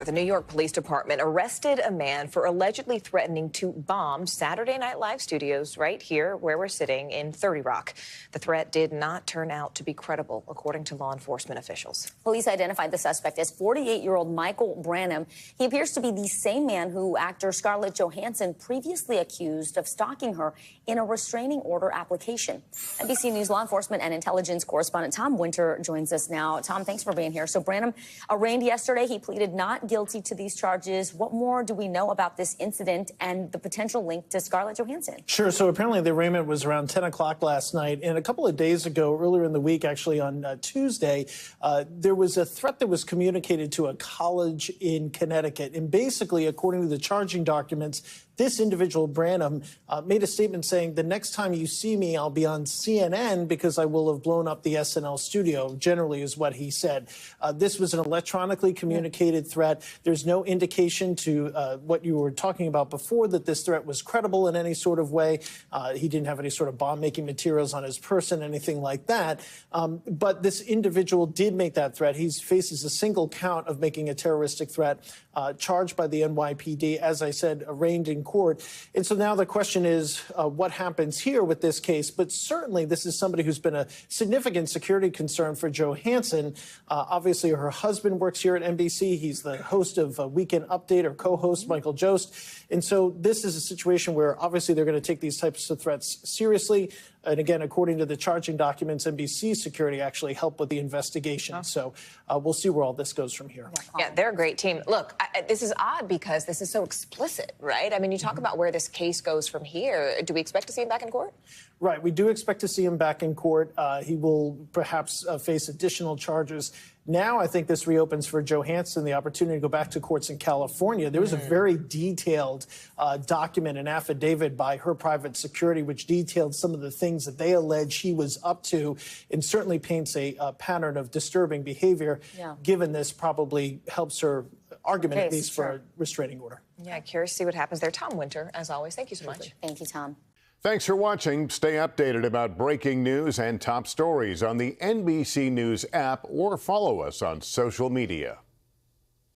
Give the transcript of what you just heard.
The New York Police Department arrested a man for allegedly threatening to bomb Saturday Night Live studios right here where we're sitting in 30 Rock. The threat did not turn out to be credible, according to law enforcement officials. Police identified the suspect as 48-year-old Michael Branham. He appears to be the same man who actor Scarlett Johansson previously accused of stalking her in a restraining order application. NBC News law enforcement and intelligence correspondent Tom Winter joins us now. Tom, thanks for being here. So Branham arraigned yesterday. He pleaded not guilty to these charges. What more do we know about this incident and the potential link to Scarlett Johansson? Sure. So apparently the arraignment was around 10 o'clock last night. And a couple of days ago, earlier in the week, actually on Tuesday, there was a threat that was communicated to a college in Connecticut. And basically, according to the charging documents, this individual, Branham, made a statement saying, the next time you see me, I'll be on CNN because I will have blown up the SNL studio, generally is what he said. This was an electronically communicated threat. There's no indication to what you were talking about before, that this threat was credible in any sort of way. He didn't have any sort of bomb-making materials on his person, anything like that. But this individual did make that threat. He faces a single count of making a terroristic threat, charged by the NYPD, as I said, arraigned in court. And so now the question is what happens here with this case. But certainly this is somebody who's been a significant security concern for Johansson. Obviously, her husband works here at NBC. He's the host of Weekend Update, or co-host Michael Jost. And so this is a situation where obviously they're going to take these types of threats seriously. And again, according to the charging documents, NBC security actually helped with the investigation. So we'll see where all this goes from here. Yeah, they're a great team. Look, this is odd because this is so explicit, right? I mean, you talk about where this case goes from here. Do we expect to see him back in court? Right. We do expect to see him back in court. He will perhaps face additional charges. Now I think this reopens for Johansson the opportunity to go back to courts in California. There was a very detailed document, an affidavit by her private security, which detailed some of the things that they allege he was up to, and certainly paints a pattern of disturbing behavior. Given this probably helps her argument, at least for a restraining order. Yeah, curious to see what happens there. Tom Winter, as always, thank you so much. Thank you, Tom. Thanks for watching. Stay updated about breaking news and top stories on the NBC News app, or follow us on social media.